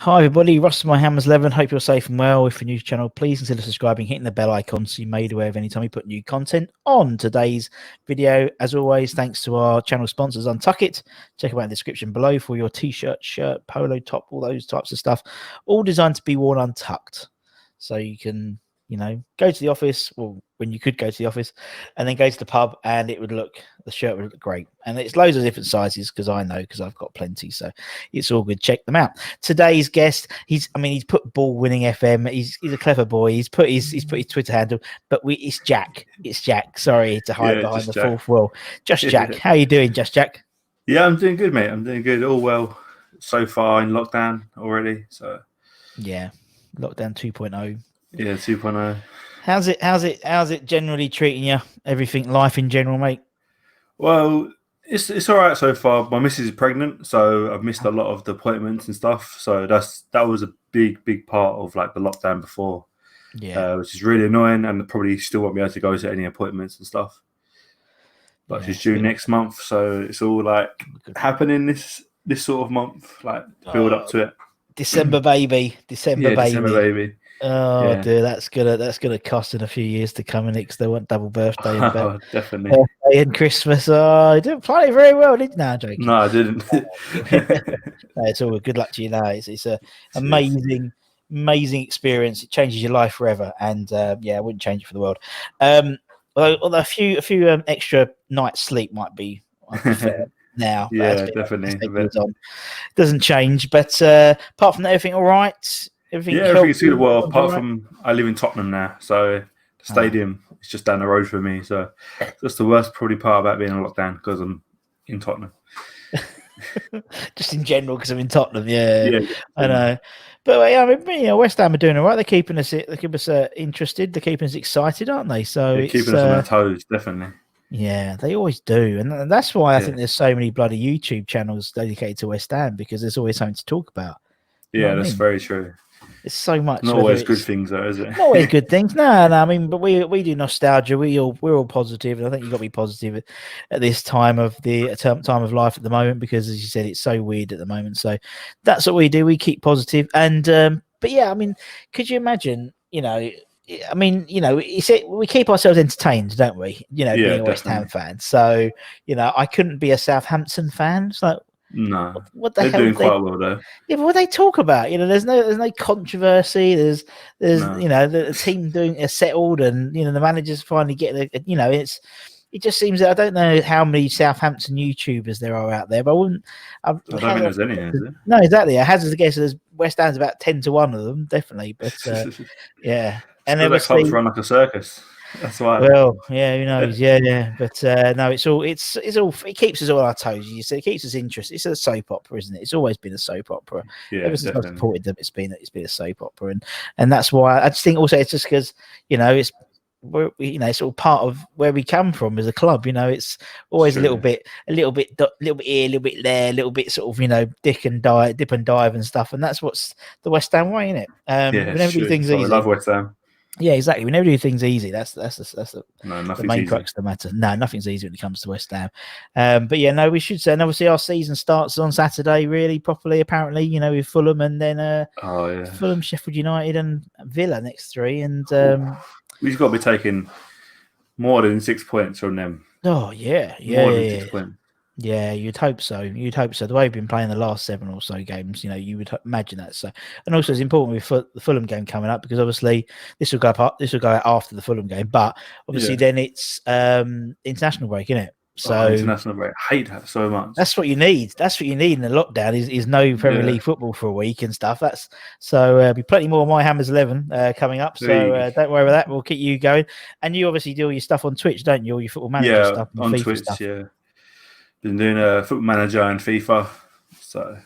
Hi everybody, Ross from My Hammers 11. Hope you're safe and well. If you're new to the channel, please consider subscribing, hitting the bell icon so you're made aware of any time we put new content on today's video. As always, thanks to our channel sponsors, Untuck It. Check them out in the description below for your t-shirt, shirt, polo top, all those types of stuff. All designed to be worn untucked. So you can, go to the office, well, when you could go to the office, and then go to the pub and the shirt would look great. And it's loads of different sizes because I've got plenty. So it's all good. Check them out. Today's guest, he's put Ball Winning FM. He's a clever boy. He's put his Twitter handle, but it's Jack. It's Jack. Sorry to hide behind the Jack. fourth wall. Just Jack. How you doing, Just Jack? Yeah, I'm doing good, mate. I'm doing good. All well so far in lockdown already. So yeah, lockdown 2.0. Yeah, 2.0. How's it generally treating you? Everything, life in general, mate? Well, it's all right so far. My missus is pregnant, so I've missed a lot of the appointments and stuff. So that was a big part of like the lockdown before. Yeah. Which is really annoying, and probably still won't be able to go to any appointments and stuff. But she's due next month, so it's all like happening this sort of month, like build up to it. December baby. December baby. Oh, yeah. dear, that's gonna cost in a few years to come in because they want double birthday and Oh, definitely. birthday and Christmas. Oh, you didn't play very well, did you? No, joking. No, I didn't. No, it's all good luck to you now. It's a amazing experience. It changes your life forever, and I wouldn't change it for the world. Although a few extra nights sleep might be fair now. Yeah, definitely. Doesn't change, but apart from that, everything all right. Everything's good. Well, apart from I live in Tottenham now, so the stadium is just down the road for me. So that's the worst probably part about being in lockdown because I'm in Tottenham. Just in general, because I'm in Tottenham. Yeah, I know. But West Ham are doing all right. They're keeping us interested. They're keeping us excited, aren't they? So they're keeping us on our toes, definitely. Yeah, they always do, and that's why I think there's so many bloody YouTube channels dedicated to West Ham because there's always something to talk about. Yeah, that's very true. It's so much. Not always good things, though, is it? Not always good things. No. But we do nostalgia. We're all positive, and I think you've got to be positive at this time of life at the moment because, as you said, it's so weird at the moment. So that's what we do. We keep positive, and could you imagine? We keep ourselves entertained, don't we? Being a West Ham fan. So I couldn't be a Southampton fan. It's like. No, what the hell? They're doing quite well though. Yeah, but what they talk about, there's no controversy. There's the team doing settled, and the managers finally getting it just seems that I don't know how many Southampton YouTubers there are out there, but I don't think there's any, is there? No, exactly. I hazard a guess there's West Ham's about 10 to 1 of them, definitely. But yeah, and then clubs run like a circus. That's why. Well, yeah, who knows? Yeah. But no, it keeps us all on our toes. You see, it keeps us interested. It's a soap opera, isn't it? It's always been a soap opera. Yeah, ever since I've supported them, it's been a soap opera, and that's why I just think also it's just because it's all part of where we come from as a club. It's always a little bit here, a little bit there, a little bit sort of dip and dive and stuff, and that's what's the West Ham way, isn't it? We never do things easy. I love West Ham. Yeah, exactly. We never do things easy. That's the main easy. crux of the matter. No, nothing's easy when it comes to West Ham. But yeah, no, we should say. And obviously, our season starts on Saturday, really properly. Apparently, with Fulham and then Fulham, Sheffield United, and Villa next 3. And we've got to be taking more than 6 points from them. Oh yeah, more than 6 points. Yeah, you'd hope so. The way we've been playing the last 7 or so games, you would imagine that. So, and also it's important with the Fulham game coming up because obviously this will go out after the Fulham game, but obviously then it's international break, isn't it? So international break. I hate that so much. That's what you need. That's what you need in the lockdown is no Premier League football for a week and stuff. That's so be plenty more of My Hammers 11 coming up. So don't worry about that. We'll keep you going. And you obviously do all your stuff on Twitch, don't you? All your Football Manager stuff and on FIFA Twitch. stuff. Yeah, been doing a Football Manager and FIFA. So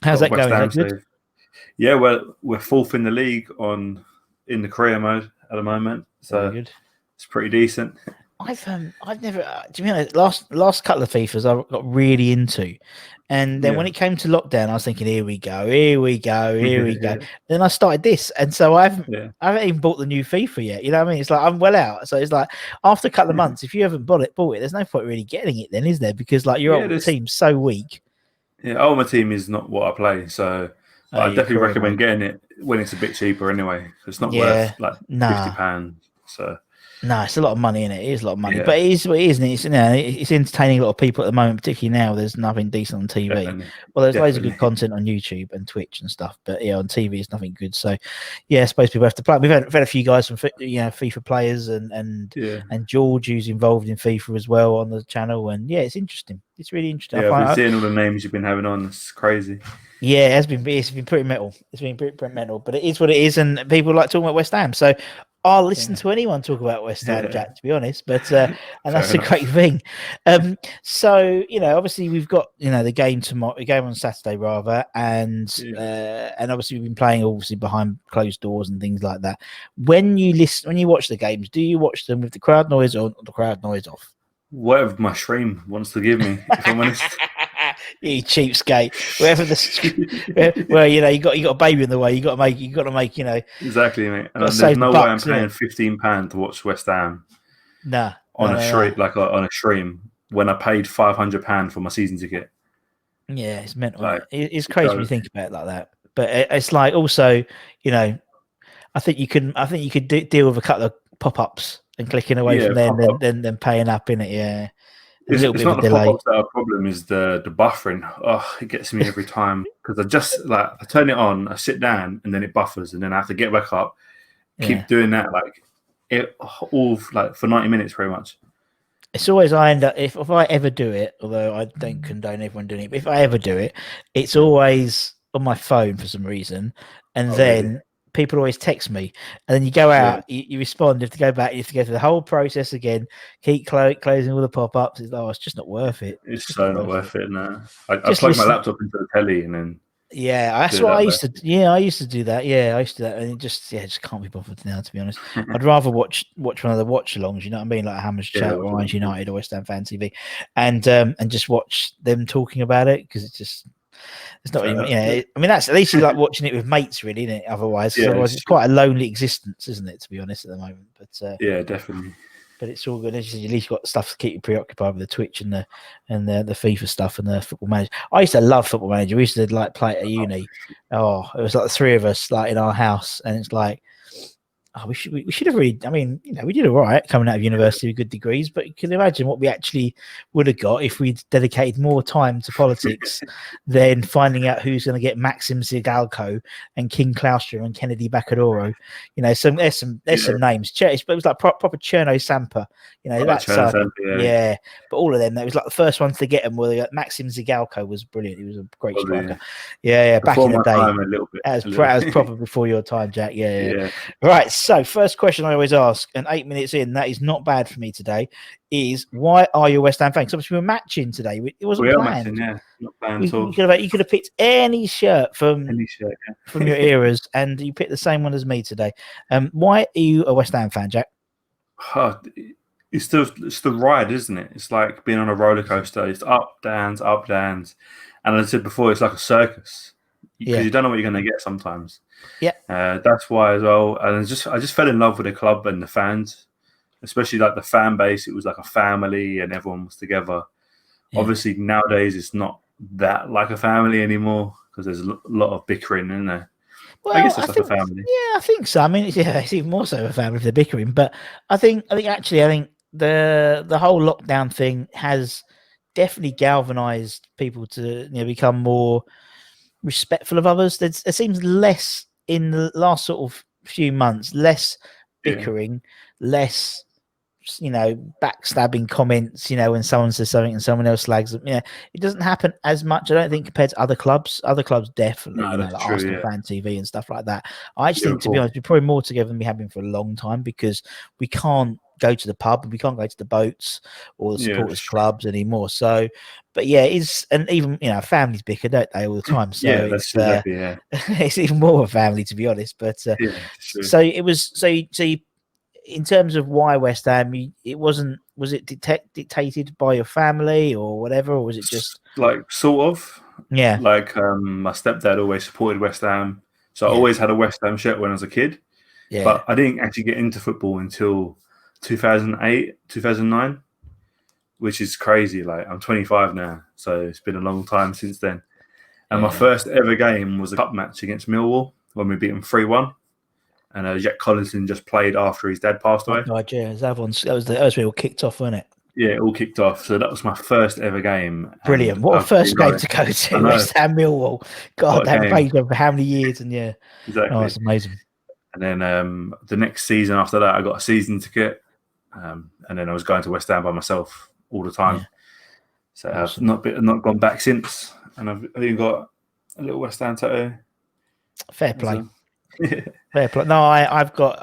how's that going? Is that good? Yeah, we're 4th in the league in the career mode at the moment. So it's pretty decent. I've never, to be honest, last couple of FIFAs I got really into, and then when it came to lockdown, I was thinking, here we go. Then I started this, and so I haven't even bought the new FIFA yet. You know what I mean? It's like I'm well out. So it's like after a couple of months, if you haven't bought it, there's no point really getting it. Then is there? Because like your old team's so weak. Yeah, Ultimate Team is not what I play, so But I definitely recommend getting it when it's a bit cheaper anyway. It's not worth like £50. So no, it's a lot of money in it. It is a lot of money, but it is what it is, and it's entertaining a lot of people at the moment, particularly now. There's nothing decent on TV. Definitely. Well, there's loads of good content on YouTube and Twitch and stuff, but on TV it's nothing good. So, I suppose people have to play. We've had a few guys from FIFA players and George, who's involved in FIFA as well, on the channel, and it's interesting. It's really interesting. Yeah, I've been seeing all the names you've been having on. It's crazy. Yeah, it's been pretty metal. It's been pretty metal, but it is what it is, and people like talking about West Ham. So I'll listen to anyone talk about West Ham, Jack, to be honest. But and that's a great thing. So obviously we've got the game tomorrow, the game on Saturday rather, and obviously we've been playing obviously behind closed doors and things like that. When you watch the games, do you watch them with the crowd noise on or the crowd noise off? Whatever my stream wants to give me, if I'm honest. You cheapskate. Well, you got a baby in the way. You got to make. Exactly, mate. And there's no way I'm paying £15 to watch West Ham. On a stream when I paid £500 for my season ticket. Yeah, it's mental. It's crazy when you think about it like that. But it's like also, I think you could deal with a couple of pop-ups and clicking away from there, and then paying up in it. Yeah. It's not the pop-ups that are a problem, is the buffering. Oh, it gets me every time because I turn it on, I sit down, and then it buffers, and then I have to get back up, keep doing that for 90 minutes, pretty much. It's always I end up if I ever do it, although I don't condone everyone doing it. But if I ever do it, it's always on my phone for some reason, and then. Really? People always text me, and then you go out, you respond. You have to go back, you have to go through the whole process again, keep closing all the pop-ups. It's just not worth it. It's so not worth it. No, I plug my laptop into the telly and then. Yeah, that's what I used to. Yeah, I used to do that. Yeah, I used to do that, and it just can't be bothered now. To be honest, I'd rather watch one of the watch-alongs. You know what I mean, like Hammers Chat, or Orange United, or West Ham Fan TV, and just watch them talking about it because it's not even, I mean, that's at least you like watching it with mates, really, isn't it? Otherwise, it's quite a lonely existence, isn't it? To be honest, at the moment. But yeah, definitely. But it's all good. As you said, at least you've got stuff to keep you preoccupied with the Twitch and the FIFA stuff and the Football Manager. I used to love Football Manager. We used to play it at uni. Oh, it was like the three of us in our house, and it's like. Oh, we should have really. I mean, we did all right coming out of university with good degrees, but you can imagine what we actually would have got if we'd dedicated more time to politics than finding out who's going to get Maxim Zigalko and King Claustra and Kennedy Bakadoro. There's some names. But it was like proper Cherno Sampa. Yeah. But all of them, it was like the first ones to get them were Maxim Zigalko was brilliant. He was a great striker. Yeah. Back in the day, that was proper before your time, Jack. Yeah. Right. So, first question I always ask, and 8 minutes in, that is not bad for me today, is why are you a West Ham fan? Because obviously we're matching today. It wasn't planned. Not planned at all. You could have picked any shirt from your eras, and you picked the same one as me today. Why are you a West Ham fan, Jack? It's the ride, isn't it? It's like being on a roller coaster. It's up, downs. And as I said before, it's like a circus. Because you don't know what you're going to get sometimes. Yeah, that's why as well. And I just fell in love with the club and the fans, especially like the fan base. It was like a family, and everyone was together. Yeah. Obviously, nowadays it's not that like a family anymore because there's a lot of bickering in there. Well, I guess it's like a family. Yeah, I think so. I mean, it's even more so a family if they're bickering. But I think the whole lockdown thing has definitely galvanized people to become more respectful of others. There seems less in the last sort of few months, less bickering, less backstabbing comments, when someone says something and someone else slags them. It doesn't happen as much, I don't think, compared to other clubs. Other clubs definitely, like Arsenal Fan TV and stuff like that. I actually think, to be honest, we're probably more together than we have been for a long time because we can't go to the pub, we can't go to the boats or the supporters clubs anymore. So, but and even families bicker, don't they, all the time? So it's even more a family, to be honest. But so it was. So in terms of why West Ham, was it dictated by your family or whatever, or was it just like sort of? Yeah. Like my stepdad always supported West Ham, so I always had a West Ham shirt when I was a kid. Yeah. But I didn't actually get into football until 2008, 2009, which is crazy. Like I'm 25 now, so it's been a long time since then. And my first ever game was a cup match against Millwall when we beat them 3-1. And Jack Collinson just played after his dad passed away. Oh, God, yeah, that was where it all kicked off, wasn't it? Yeah, it all kicked off. So that was my first ever game. Brilliant. What a first game to go to. West Ham Millwall. God, that played over how many years? And yeah. Exactly. Oh, it's amazing. And then the next season after that, I got a season ticket. And then I was going to West Ham by myself all the time. Yeah. So awesome. I've not gone back since. And I've even got a little West Ham tattoo. Fair play. Fair play. No, I've got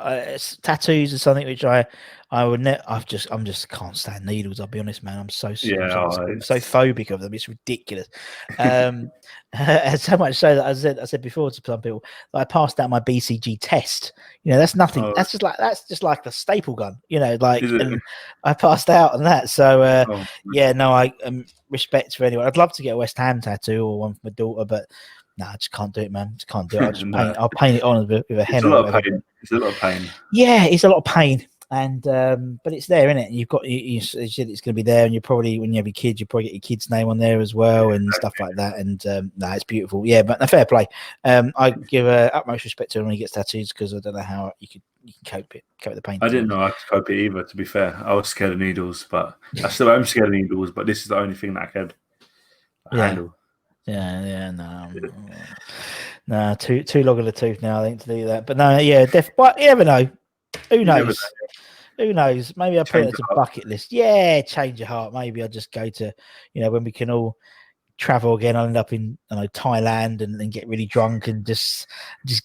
tattoos or something which I would never. I'm just can't stand needles. I'll be honest, man. I'm so phobic of them. It's ridiculous. So much so that I said before to some people that I passed out my BCG test. You know, that's nothing. Oh. That's just like the staple gun. You know, like and I passed out on that. So yeah, no, I respect for anyone. I'd love to get a West Ham tattoo or one for my daughter, but. No, I just can't do it, man. Just can't do it. I'll paint it on with a henna. It's a lot of pain. Yeah, it's a lot of pain, and but it's there, isn't it? You've got you said it's going to be there, and you probably when you have your kids, you probably get your kid's name on there as well, and stuff like that. And no, it's beautiful. Yeah, but fair play. I give utmost respect to him when he gets tattoos because I don't know how you can cope with the pain. I didn't know I could cope it either. To be fair, I was scared of needles, but I still am scared of needles. But this is the only thing that I could handle. Yeah, no, too long of the tooth now, I think, to do that. But no, yeah, but you never know. Who knows? Who knows? Maybe I'll put it as a bucket list. Yeah, change your heart. Maybe I'll just go to, when we can all travel again. I'll end up in Thailand and get really drunk and just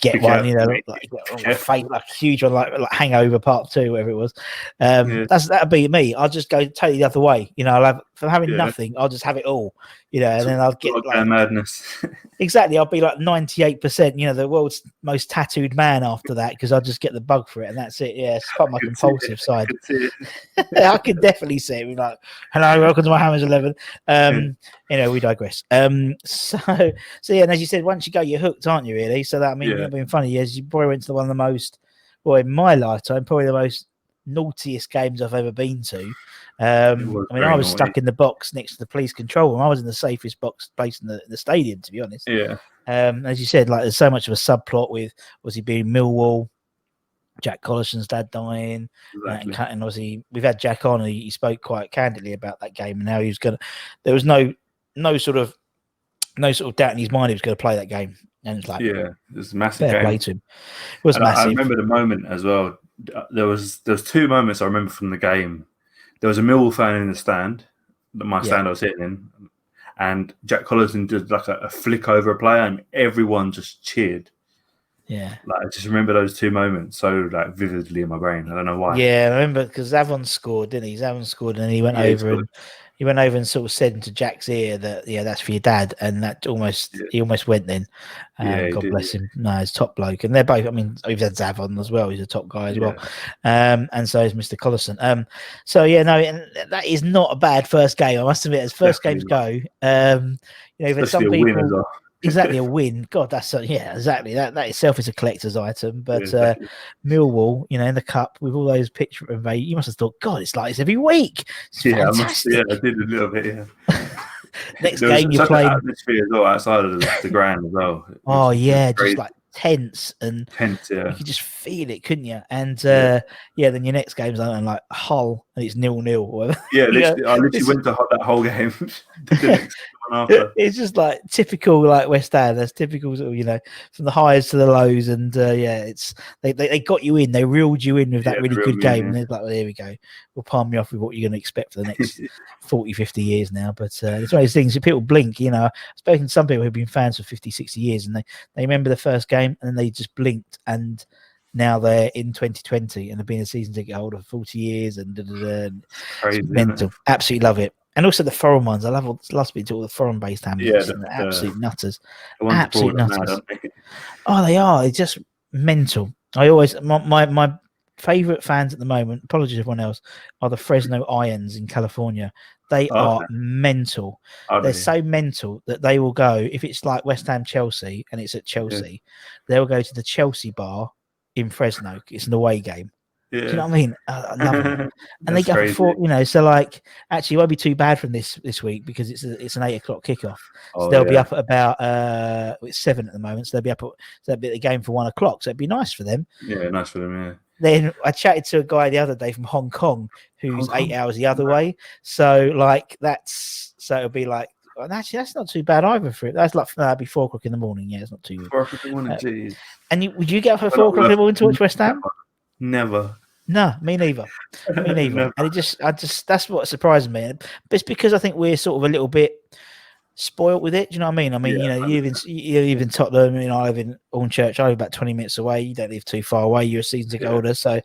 get one, like huge one, like Hangover Part 2, whatever it was. That'll be me. I'll just go totally the other way. I'll have from having nothing, I'll just have it all. And then I'll get like madness. Exactly, I'll be like 98%, the world's most tattooed man after that because I'll just get the bug for it and that's it. Yeah, it's quite my compulsive side. I can definitely see it. We're like, hello, welcome to my Hammers 11. We digress. So yeah, and as you said, once you go, you're hooked, aren't you? Really? So that in funny years, you probably went to one of the most, in my lifetime, probably the most naughtiest games I've ever been to. I was stuck in the box next to the police control room. I was in the safest place in the stadium, to be honest. Yeah. As you said, like there's so much of a subplot with was he being Millwall, Jack Collison's dad dying, exactly. And obviously we've had Jack on. And he spoke quite candidly about that game and how he was going to. There was no sort of doubt in his mind he was going to play that game. And it's like, it was a massive game. Play to him. It was massive. I remember the moment as well. There was two moments I remember from the game. There was a Millwall fan in the stand, my stand I was sitting in, and Jack Collison did like a flick over a player, and everyone just cheered. Yeah, like I just remember those two moments so like vividly in my brain. I don't know why. Yeah, I remember because Zavon scored, didn't he? Zavon scored, and he went over and sort of said into Jack's ear that that's for your dad, and that he almost went then. God bless him. No, he's top bloke, and they're both. I mean, we've had Zavon as well. He's a top guy as well, and so is Mr. Collison. And that is not a bad first game. I must admit, as first games go, even some people. Exactly, a win. God, that's exactly. That itself is a collector's item. But Millwall, in the cup with all those pictures of you must have thought, God, it's like this every week. It's fantastic. I did a little bit. Yeah. Next game you played atmosphere as well outside of the ground as well. Oh yeah, just like tense. You could just feel it, couldn't you? And then your next game's like Hull and it's 0-0. Yeah, I literally went to that whole game. It's just like typical like West Ham. That's typical sort of, from the highs to the lows, and it's they got you in, they reeled you in with that really good game, and they're like, well, there we go, we'll palm you off with what you're going to expect for the next 40-50 years now. But it's one of those things that people blink. I've spoken to some people who've been fans for 50-60 years, and they remember the first game and then they just blinked, and now they're in 2020 and have been a season ticket holder for 40 years and crazy, mental. Absolutely love it. And also the foreign ones. I love speaking to all the foreign-based Hammers. Yeah, absolute nutters. Absolute nutters. They are. They're just mental. I always my favourite fans at the moment, apologies to everyone else, are the Fresno Irons in California. They are mental. They're so mental that they will go, if it's like West Ham Chelsea and it's at Chelsea, they'll go to the Chelsea bar in Fresno. It's an away game. Yeah. Do you know what I mean? I love them. And they That's go crazy. for 4, so like actually it won't be too bad from this week because it's an 8 o'clock kickoff. So Oh, they'll be yeah. up at about it's 7 at the moment, so they'll be up at so they'll be at the game for 1 o'clock. So it'd be nice for them. Yeah, nice for them, yeah. Then I chatted to a guy the other day from Hong Kong who's Hong Kong? 8 hours the other way. So like it'll be like actually that's not too bad either for it. That's like that'd be 4 o'clock in the morning. Yeah, it's not too good. 4 o'clock in the morning, jeez. And would you get up at 4 o'clock in the morning to watch West Ham? Never. No, me neither. Me neither. Never. And that's what surprised me. But it's because I think we're sort of a little bit spoiled with it. Do you know what I mean? I mean, Yeah, you live in Tottenham, I live in Hornchurch. I live about 20 minutes away. You don't live too far away. You're a season ticket holder, so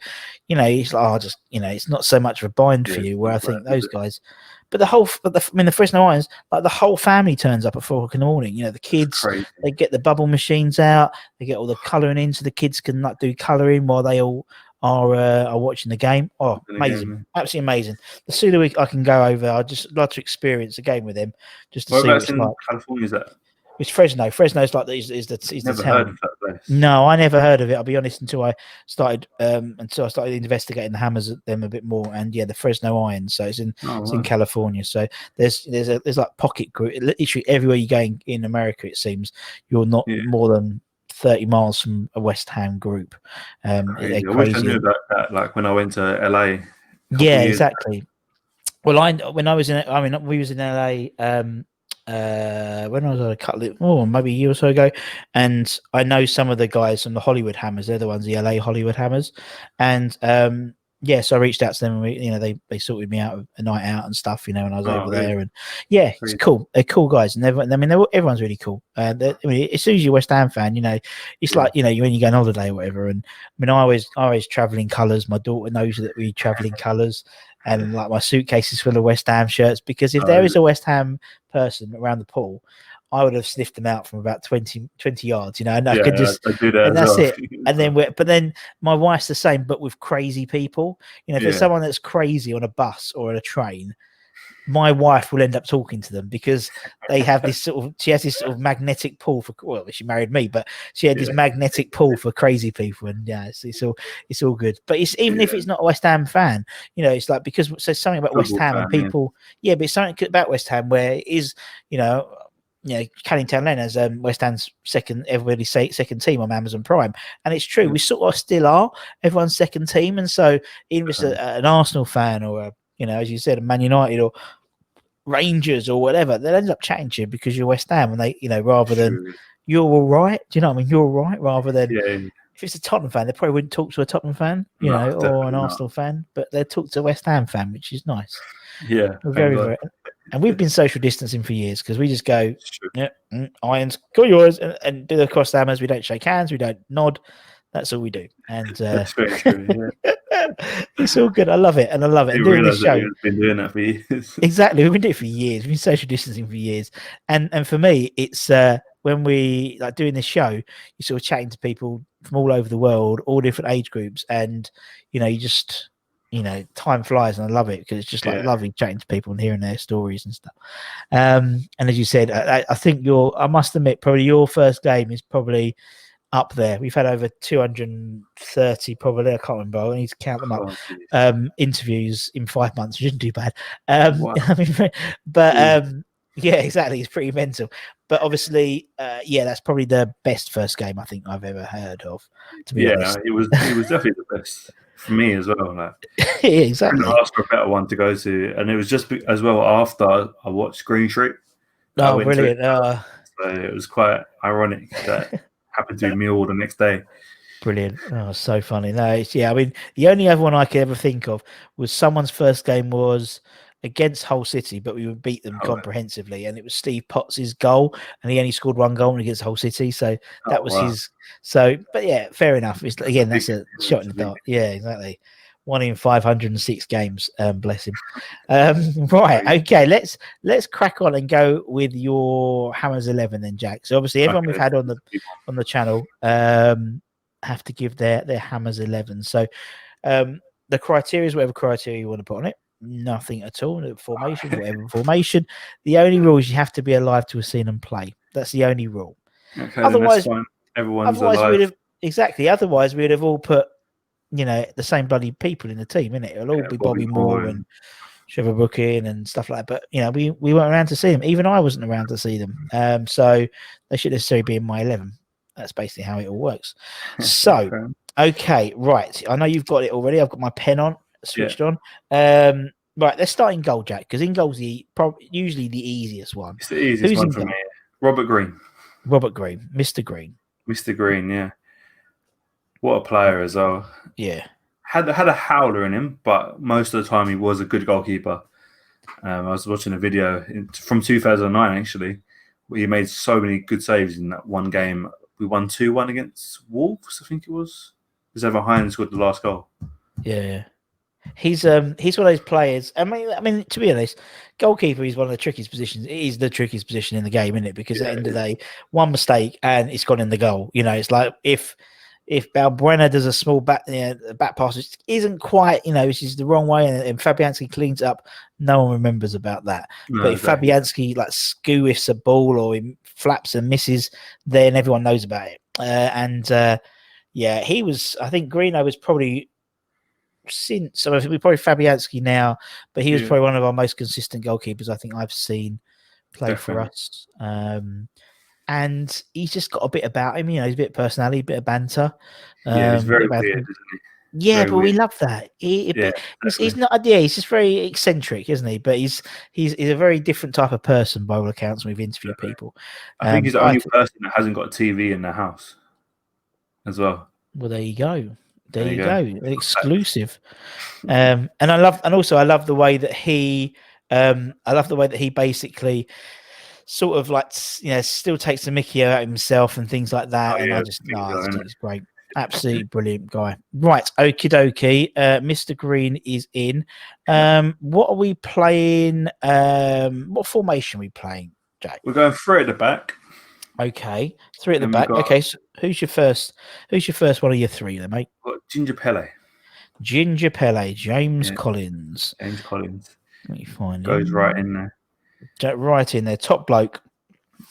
it's like it's not so much of a bind for you. Where I think those guys, but the Fresno Irons, like the whole family turns up at 4 o'clock in the morning. The kids, they get the bubble machines out, they get all the colouring in, so the kids can like do colouring while they all are watching the game. Oh, amazing. Absolutely amazing. The sooner I can go over, I'd just like to experience a game with them just to see what it's like. California is that? It's Fresno. Fresno's like is the Never town. heard of that place. No, I never heard of it. I'll be honest until I started investigating the Hammers at them a bit more. And the Fresno Irons. So it's in California. So there's like pocket group. Literally everywhere you go in America, it seems you're not more than 30 miles from a West Ham group. I wish I knew about that. Like when I went to LA. Yeah, exactly. Well, we was in LA. When I was on a couple maybe a year or so ago, and I know some of the guys from the Hollywood Hammers. They're the ones, the LA Hollywood Hammers, and so I reached out to them, and they sorted me out a night out and stuff, when I was over there, and it's cool. They're cool guys, and everyone's really cool. As soon as you're a West Ham fan, it's like when you go on holiday or whatever. And I always travel in colours. My daughter knows that we travel in colours. And like my suitcase is full of West Ham shirts, because if there is a West Ham person around the pool, I would have sniffed them out from about 20 yards, and I could just, and that's it. And then my wife's the same, but with crazy people. If there's someone that's crazy on a bus or on a train, my wife will end up talking to them because they have she has this sort of magnetic pull for, she married me, but she had this magnetic pull for crazy people. And it's all good. But it's even if it's not a West Ham fan, it's like, because there's something about West Ham and people, but it's something about West Ham where it is, Canning Town Lane has West Ham's second team on Amazon Prime, and it's true. We sort of still are everyone's second team, and so even if it's an Arsenal fan or as you said, a Man United or Rangers or whatever, they'll end up chatting to you because you're West Ham, and they rather than you're all right. Do you know what I mean? You're all right, rather than if it's a Tottenham fan, they probably wouldn't talk to a Tottenham fan, or an Arsenal fan, but they'll talk to a West Ham fan, which is nice. Yeah, very. And we've been social distancing for years because we just go, Irons, go yours, and do the cross hammers. We don't shake hands, we don't nod. That's all we do. And that's very true. It's all good. I love it, and I love it. And doing this show, you've been doing that for years. Exactly, we've been doing it for years. We've been social distancing for years, and for me, it's when we like doing this show, you're sort of chatting to people from all over the world, all different age groups, and you just. Time flies, and I love it because it's just like lovely chatting to people and hearing their stories and stuff. And as you said, I think I must admit, probably your first game is probably up there. We've had over 230, probably. I can't remember. I need to count them up. Interviews in 5 months, which isn't too bad. Wow. Yeah, exactly. It's pretty mental. But obviously, that's probably the best first game I think I've ever heard of. To be honest, it was definitely the best. For me as well, yeah, exactly. I asked for a better one to go to, and it was just as well after I watched Green Street. Oh, brilliant! So it was quite ironic that happened to be Millwall the next day. Brilliant! Oh, so funny. No, the only other one I could ever think of was someone's first game was against Hull City, but we would beat them comprehensively, and it was Steve Potts' goal, and he only scored one goal against Hull City, so that was his. So, but yeah, fair enough. That's a shot in the dark. Yeah, exactly. 1 in 506 games. Bless him. Right. Okay. Let's crack on and go with your Hammers 11 then, Jack. So obviously everyone we've had on the channel have to give their Hammers 11. So the criteria is whatever criteria you want to put on it. Nothing at all. Formation, whatever formation. The only rule is you have to be alive to have seen them play. That's the only rule. Okay. Otherwise, everyone's alive. Otherwise, we'd have all put the same bloody people in the team, isn't it? It'll all be Bobby Moore and Trevor Brooking and stuff like that. But we weren't around to see them. Even I wasn't around to see them. So they shouldn't necessarily be in my 11. That's basically how it all works. So, okay, right. I know you've got it already. I've got my pen on, switched on. Right, let's start in goal, Jack, because in goal's usually the easiest one. It's the easiest one for me. Robert Green. Robert Green, Mr. Green. Mr. Green, yeah. What a player as well. Yeah. Had a howler in him, but most of the time he was a good goalkeeper. I was watching a video from 2009, actually, where he made so many good saves in that one game. We won 2-1 against Wolves, I think it was. Because Evan Hines scored the last goal. Yeah. He's one of those players. I mean, to be honest, goalkeeper is one of the trickiest positions. It is the trickiest position in the game, isn't it? Because at the end of the day, one mistake and it's gone in the goal. It's like if Balbuena does a small back pass, which isn't quite, which is the wrong way, and Fabianski cleans it up, no one remembers about that. No, but if Fabianski skewiffs a ball or he flaps and misses, then everyone knows about it. He was. I think Greeno was probably. So I think we're probably Fabianski now, but he was probably one of our most consistent goalkeepers I think I've seen play for us. And he's just got a bit about him, he's a bit of personality, a bit of banter. He's very weird, isn't he? Yeah, but we love that. He's not. Yeah, he's just very eccentric, isn't he? But he's a very different type of person by all accounts. When we've interviewed people. I think he's the only person that hasn't got a TV in their house, as well. Well, there you go. There you go. Exclusive. And I love the way that he. I love the way that he basically sort of still takes the mickey out of himself and things like that. I just think it's great. Absolutely brilliant guy. Right, okie dokie. Mr. Green is in. What are we playing? What formation are we playing, Jack? We're going 3 at the back. Okay, 3 at the back. Okay, so who's your first one of your 3 then, mate? Ginger Pele. Ginger Pele, James Collins. James Collins. Let me find Goes right in there. Right in there. Top bloke.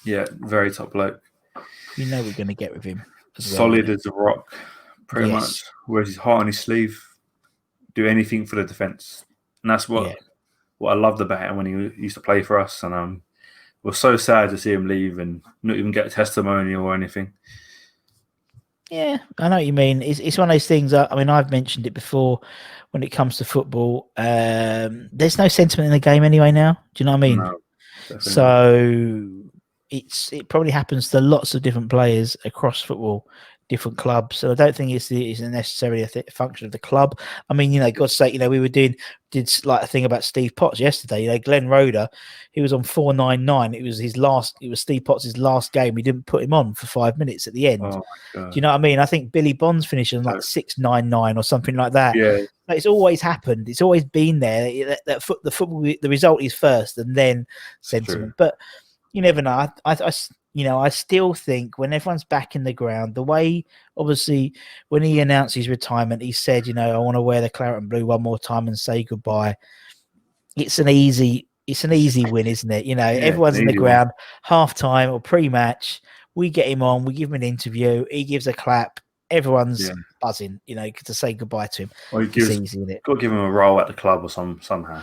Yeah, very top bloke. You know we're going to get with him. Solid as a rock, pretty much. Wears his heart on his sleeve. Do anything for the defence. And that's what I loved about him when he used to play for us. And it was so sad to see him leave and not even get a testimonial or anything. Yeah, I know what you mean. It's one of those things. I mean, I've mentioned it before. When it comes to football, there's no sentiment in the game anyway now. Do you know what I mean? No, so it probably happens to lots of different players across football, different clubs. So I don't think it's necessarily a function of the club. I mean, God's sake, we did like a thing about Steve Potts yesterday. Glenn Roeder, he was on 499. It was Steve Potts' last game. He didn't put him on for 5 minutes at the end. Oh, do you know what I mean? I think Billy Bonds finished on 699 or something like that. Yeah. But it's always happened. It's always been there. The football, the result is first and then sentiment. But you never know. I still think when everyone's back in the ground, the way, obviously, when he announced his retirement, he said, I want to wear the claret and blue one more time and say goodbye. It's an easy win, isn't it? Everyone's in the ground, half-time or pre-match. We get him on. We give him an interview. He gives a clap. Everyone's buzzing, to say goodbye to him. Well, it's easy, isn't it? Got to give him a role at the club or somehow.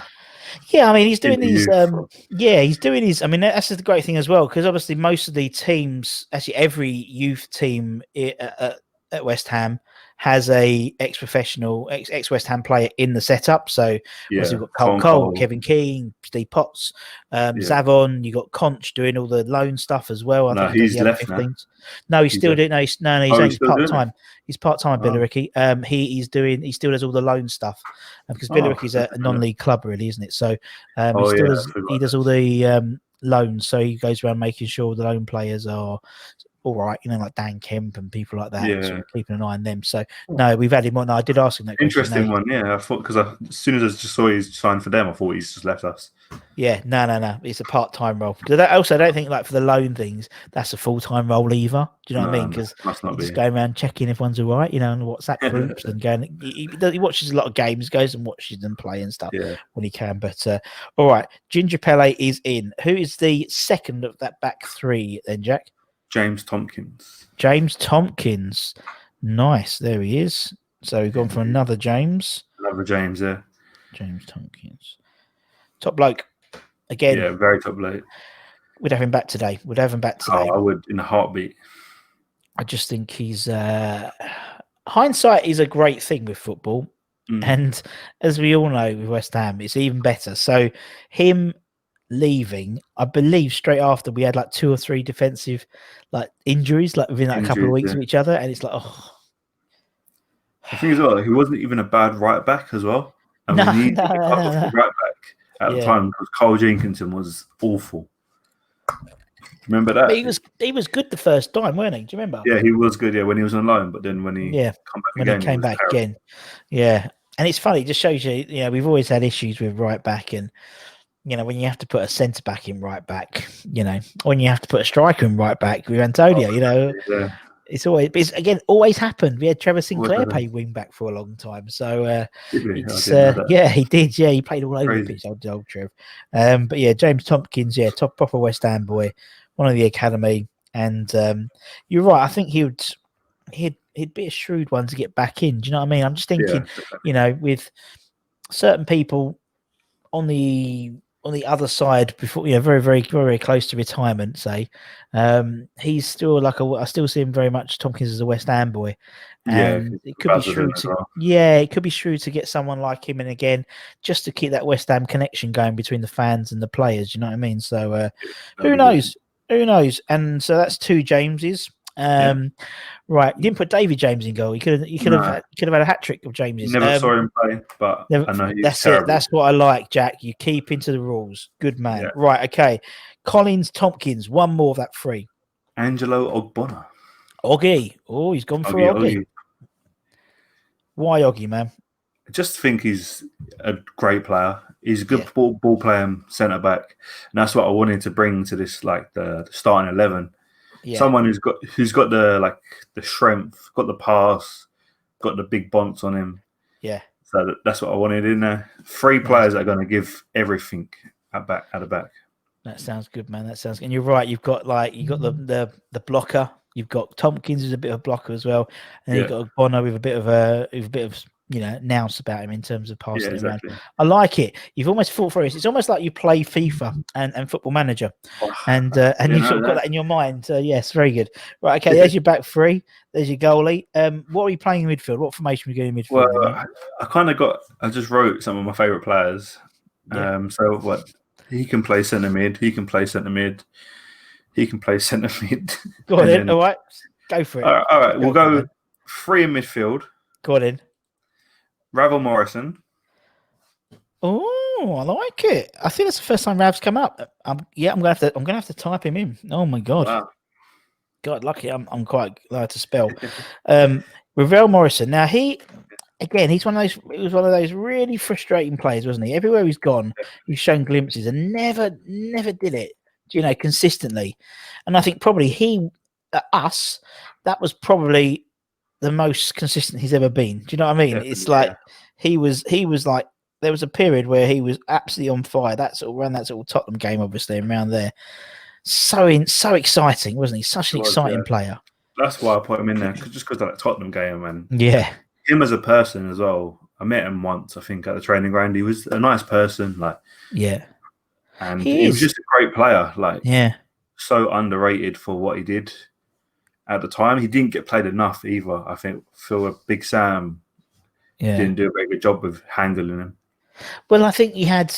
Yeah, I mean, he's doing these. He's doing his. I mean, that's the great thing as well, because obviously most of the teams, actually every youth team at West Ham has a ex-professional, ex-West Ham player in the setup. So obviously we've got Cole, Kevin Keane, Steve Potts, Zavon. You got Conch doing all the loan stuff as well. I think he's left now. No, he's still doing. No, he's only part-time. He's part-time. Billericay. He still does all the loan stuff because Billericay's a non-league club, really, isn't it? So he does all the loans. So he goes around making sure the loan players are all right, like Dan Kemp and people like that. So we're keeping an eye on them. So no, we've had him on. I did ask him that question. Interesting one, yeah. I thought because as soon as I just saw he's signed for them, I thought he's just left us. Yeah, no. It's a part-time role. I don't think for the loan things that's a full-time role either. Do you know what I mean? Because he's just going around checking if one's all right, on WhatsApp groups and going. He watches a lot of games, goes and watches them play and stuff when he can. But all right, Ginger Pele is in. Who is the second of that back 3 then, Jack? James Tompkins. James Tompkins. Nice. There he is. So we've gone for another James. Another James there. James Tompkins. Top bloke. Again. Yeah, very top bloke. We'd have him back today. Oh, I would in a heartbeat. I just think he's hindsight is a great thing with football. And as we all know with West Ham, it's even better. So him leaving, I believe straight after we had like 2 or 3 defensive like injuries, like within like a couple of weeks of each other. And it's like, oh. I think as well, he wasn't even a bad right back as well. I mean, he needed to cut off the right back at the time because Carl Jenkinson was awful. Remember that? But he was good the first time, weren't he? Do you remember? Yeah, he was good. Yeah, when he was on loan, but then when he came back again, and it's funny. It just shows you, we've always had issues with right back, and when you have to put a centre back in right back, when you have to put a striker in right back with Antonio, it's always, but it's again always happened. We had Trevor Sinclair play wing back for a long time, so it's he did. Yeah, he played all over the pitch, old Trev. But yeah, James Tompkins, top proper West Ham boy. One of the academy, and you're right. I think he'd be a shrewd one to get back in. Do you know what I mean? I'm just thinking, with certain people on the other side before, very, very, very close to retirement. Say, he's still I still see him very much. Tompkins as a West Ham boy, and it could be shrewd to it could be shrewd to get someone like him in again, just to keep that West Ham connection going between the fans and the players. You know what I mean? So who knows? Who knows? And so that's 2 Jameses. Right, you didn't put David James in goal. You could have had a hat trick of Jameses. Never saw him play, but I know he's that's terrible. It. That's what I like, Jack. You keep into the rules. Good man. Yeah. Right, okay. Collins, Tompkins. One more of that 3. Angelo Ogbonna. Oggy. Oh, he's gone for Oggy. Why Oggy, man? I just think he's a great player. He's a good ball playing centre back, and that's what I wanted to bring to this, like the starting 11. Yeah. Someone who's got the strength, got the pass, got the big bonks on him. Yeah. So that's what I wanted in there. 3 players that are going to give everything at the back. That sounds good, man. That sounds good. And you're right. You've got the blocker. You've got Tompkins who's a bit of a blocker as well, and you've got Bono with a bit of nous about him in terms of passing it around. I like it. You've almost fought for it. It's almost like you play FIFA and Football Manager, and you've sort of got that in your mind. Yes, very good. Right, okay. There's your back 3. There's your goalie. What are you playing in midfield? What formation are you going in midfield? Well, I just wrote some of my favourite players. So what? He can play centre mid. He can play centre mid. He can play centre mid. Go on in. All right, go for it. All right. We'll go 3 in midfield. Go on in. Ravel Morrison. Oh, I like it. I think that's the first time Rav's come up. I'm gonna have to type him in. Oh my god. Wow. God, lucky I'm quite glad to spell. Ravel Morrison. Now he was one of those really frustrating players, wasn't he? Everywhere he's gone, he's shown glimpses and never did it, consistently. And I think probably that was probably the most consistent he's ever been. Do you know what I mean? Definitely, it's like he was like, there was a period where he was absolutely on fire. That sort of ran that sort of Tottenham game, obviously, around there. So exciting, wasn't he? Such an exciting player. That's why I put him in there, just because of that Tottenham game, and him as a person as well. I met him once, I think, at the training ground. He was a nice person, and he was just a great player. So underrated for what he did at the time. He didn't get played enough either. I think Phil Big Sam didn't do a very good job of handling him. Well, I think he had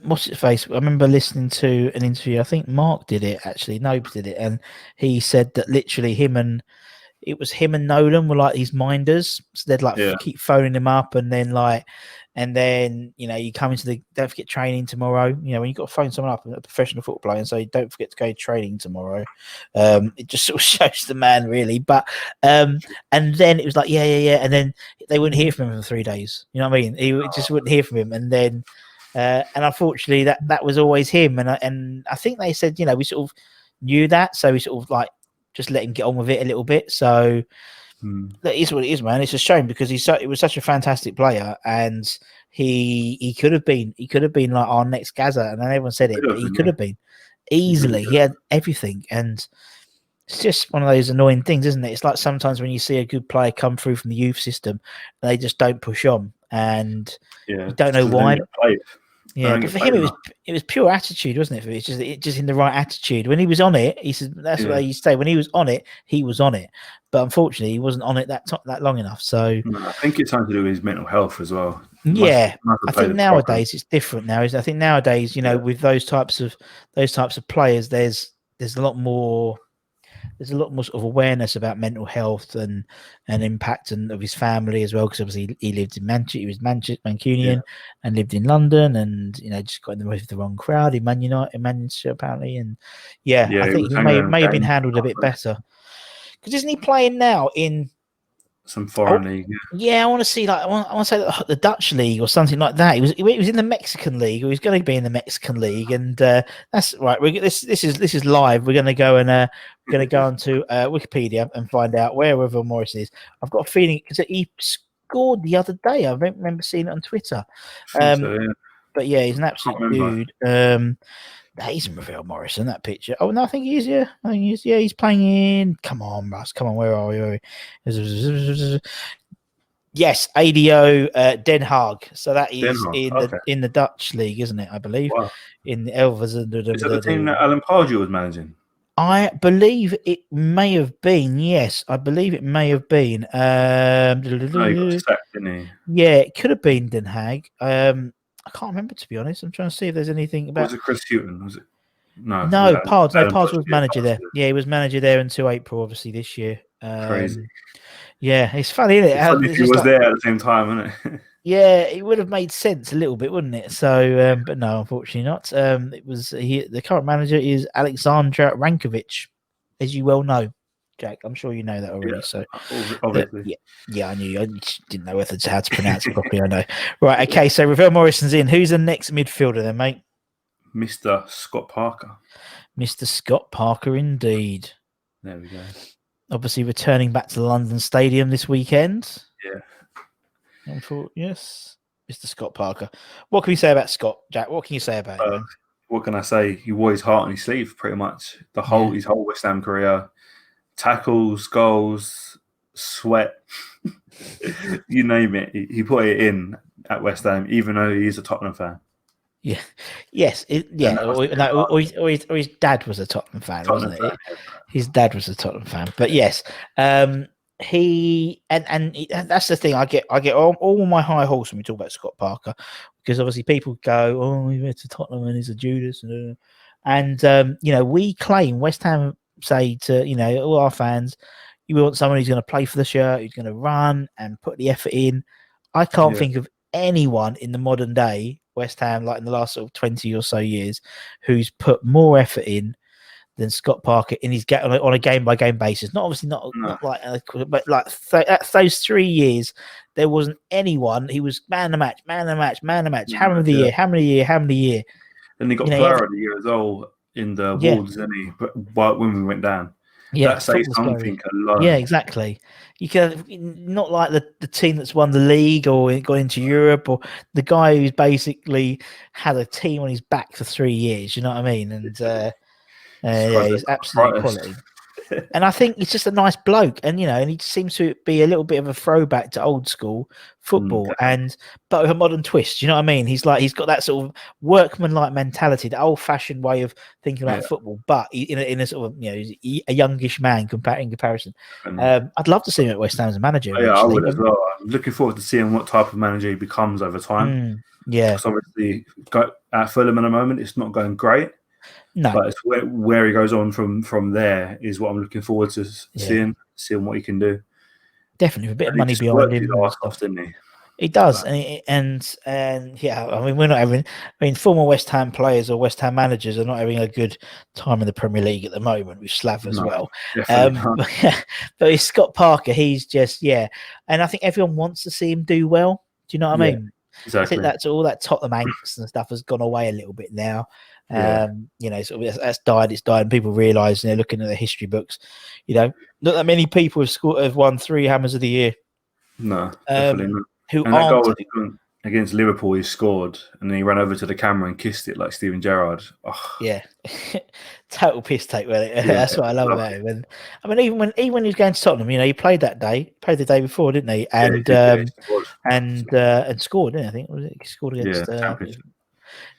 what's it face. I remember listening to an interview. I think Mark did it actually. Nobes did it, and he said that literally him and Nolan were like these minders. So they'd keep phoning him up, and then you come into don't forget training tomorrow. When you've got to phone someone up, a professional football player, and say don't forget to go to training tomorrow. It just sort of shows the man really. But and then it was like and then they wouldn't hear from him for 3 days. You know what I mean? He just wouldn't hear from him, and then and unfortunately that was always him. And I think they said we sort of knew that, so we sort of just let him get on with it a little bit. So that is what it is, man. It's a shame because he was such a fantastic player, and he could have been like our next Gaza, and everyone said it, but he could have been easily. He had everything, and it's just one of those annoying things, isn't it? It's like sometimes when you see a good player come through from the youth system, they just don't push on, and Yeah, you don't know just 'cause they don't why. get played. They Yeah, don't but get for played him, enough. it was pure attitude, wasn't it? For it just in the right attitude. When he was on it, he said that's what Yeah. they used to say. When he was on it, he was on it. But unfortunately, he wasn't on it that long enough. So No, I think it's something to do with his mental health as well. yeah, Must I have played think a part. nowadays it's different. Now, I think nowadays, Yeah. with those types of players, there's a lot more. There's a lot more sort of awareness about mental health and impact and of his family as well, because obviously he lived in Manchester, he was Mancunian and lived in London, and just got in the with the wrong crowd in Manchester apparently, and Yeah, I he think was he hanging may around have been games and handled a stuff, bit like better, because isn't he playing now in? some foreign league. Yeah. Yeah, I want to see I want to say the Dutch league or something like that. He was in the Mexican league, or he's going to be in the Mexican league, and that's right. This is live. We're going to go and onto Wikipedia and find out where Revel Morris is. I've got a feeling because he scored the other day. I remember seeing it on Twitter. I think so, yeah. But yeah, he's an I absolute can't remember. dude. That isn't Ravel Morrison, that picture. Oh no, I think he is. Yeah, I think he is. Yeah, he's playing in. Come on, Russ. Come on, where are we? Yes, ADO Den Haag. So that Den is Haag. in Okay. the Dutch league, isn't it? I believe Wow. in the Elvers. Is that the team that Alan Pardew was managing? I believe it may have been. Yes, I believe it may have been. No, he got sacked, didn't he? Yeah, it could have been Den Haag. I can't remember, to be honest. I'm trying to see if there's anything about. Was it Chris Hughton? Was it? No. No, Pards. No, Alan Pards was Pardew, manager there. Pardew. Yeah, he was manager there until April, obviously this year. Crazy. Yeah, it's funny, isn't it? It's funny if he was there at the same time, isn't it? Yeah, it would have made sense a little bit, wouldn't it? So, but no, unfortunately not. It was the current manager is Alexandra Rankovic, as you well know, Jack. I'm sure you know that already. Yeah, so, obviously, yeah, I knew. I didn't know how to pronounce it properly. I know. Right. Okay. So Ravel Morrison's in. Who's the next midfielder then, mate? Mr. Scott Parker. Mr. Scott Parker, indeed. There we go. Obviously, returning back to the London Stadium this weekend. Yeah. Yes, Mr. Scott Parker. What can we say about Scott, Jack? What can you say about him? What can I say? He wore his heart on his sleeve, pretty much. His whole West Ham career, tackles, goals, sweat, you name it. He put it in at West Ham, even though he's a Tottenham fan. Yeah. Yes. Or his dad was a Tottenham fan, wasn't it? His dad was a Tottenham fan. But yes, he that's the thing. I get all my high horse when we talk about Scott Parker, because obviously people go, "Oh, he went to Tottenham and he's a Judas," and we claim, West Ham say to all our fans, you want someone who's going to play for the shirt, who's going to run and put the effort in. I can't think of anyone in the modern day West Ham, like in the last sort of 20 or so years, who's put more effort in than Scott Parker in his on a game by game basis. Not like, but like those 3 years, there wasn't anyone. He was man of the match. Hammer of the year. And he got Player of the Year as well in the Wolves, didn't he? But when we went down. Yeah, that says something alone. Yeah, exactly. You can not like the team that's won the league or got into Europe, or the guy who's basically had a team on his back for 3 years. You know what I mean? And he's absolute quality. And I think he's just a nice bloke, and and he seems to be a little bit of a throwback to old school football, but with a modern twist. You know what I mean? He's got that sort of workman-like mentality, the old-fashioned way of thinking about football, but in a sort of a youngish man in comparison. I'd love to see him at West Ham as a manager. Yeah, I would as well. I'm looking forward to seeing what type of manager he becomes over time. Yeah, because obviously at Fulham at the moment, it's not going great. No, but it's where he goes on from there is what I'm looking forward to seeing what he can do. Definitely, a bit of money behind him. Off, didn't he? He does, and yeah, I mean, we're not having. I mean, former West Ham players or West Ham managers are not having a good time in the Premier League at the moment with Slav as well. But with Scott Parker, he's just and I think everyone wants to see him do well. Do you know what I mean? Exactly. I think that's all that Tottenham angst and stuff has gone away a little bit now. Sort of that's died. It's died, and people realise, looking at the history books, not that many people have won 3 Hammers of the Year. No, definitely not. That goal against Liverpool, he scored, and then he ran over to the camera and kissed it like Steven Gerrard. Oh. Yeah, total piss take, really. Yeah, That's what I love about him. And I mean, even when he was going to Tottenham, he played that day, played the day before, didn't he? Yeah, he And did, he scored. and scored, didn't he? I think was it? He scored against. Championship.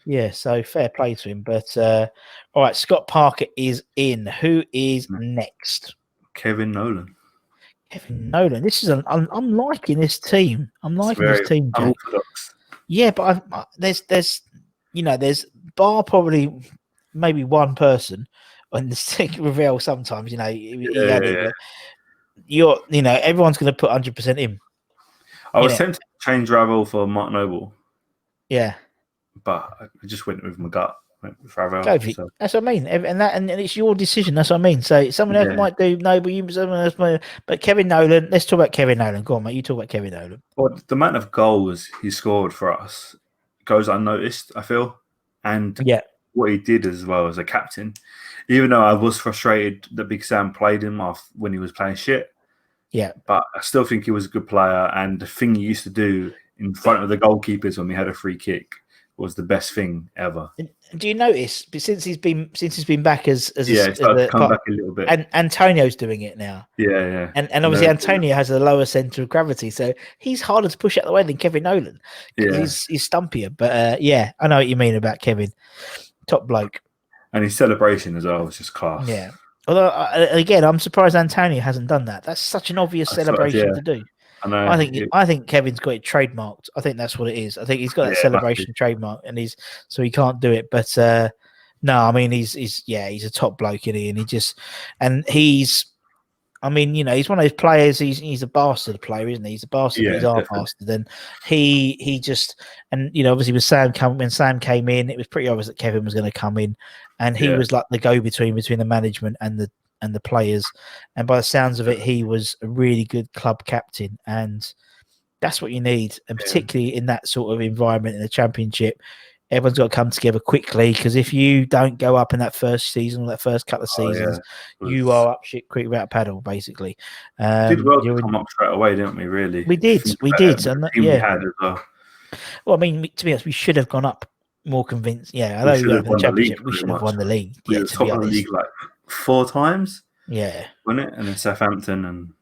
Yeah, so fair play to him. But all right, Scott Parker is in. Who is next? Kevin Nolan. Kevin Nolan. This is I'm liking this team. I'm liking this team, Jack. Unorthodox. Yeah, but there's bar probably maybe one person on the stick Ravel sometimes, he had it. But everyone's going to put 100% in. I was tempted to change Ravel for Mark Noble. Yeah. But I just went with my gut. Went with Ravel. So. That's what I mean. And it's your decision. That's what I mean. So someone else might do Noble, someone else might. But Kevin Nolan, let's talk about Kevin Nolan. Go on, mate. You talk about Kevin Nolan. Well, the amount of goals he scored for us goes unnoticed, I feel. And what he did as well as a captain, even though I was frustrated that Big Sam played him off when he was playing shit. Yeah. But I still think he was a good player. And the thing he used to do in front of the goalkeepers when we had a free kick was the best thing ever. Do you notice since he's been back as come back a little bit, and Antonio's doing it now. Yeah. And obviously Antonio has a lower centre of gravity, so he's harder to push out the way than Kevin Nolan. Yeah, he's stumpier. But I know what you mean about Kevin, top bloke, and his celebration as well was just class. Yeah. Although again, I'm surprised Antonio hasn't done that. That's such an obvious celebration to do. I know. I think Kevin's got it trademarked. I think that's what it is. I think he's got that celebration trademark, and so he can't do it. But no, I mean he's a top bloke, isn't he? And he's he's one of those players. He's a bastard player, isn't he? He's a bastard. He's our bastard. And he just obviously when Sam came in, it was pretty obvious that Kevin was going to come in, and he was like the go between the management and the players, and by the sounds of it, he was a really good club captain, and that's what you need, and particularly in that sort of environment in the Championship, everyone's got to come together quickly, because if you don't go up in that first season or that first couple of seasons, you are up shit creek without paddle, basically. Did well to come up straight away, didn't we? Really, we did. And we had as well. Well, I mean, to be honest, we should have gone up more convinced. Yeah, I know we won the Championship. We should have won the league. We were top of the league like 4 times. Yeah, wasn't it? And then Southampton, and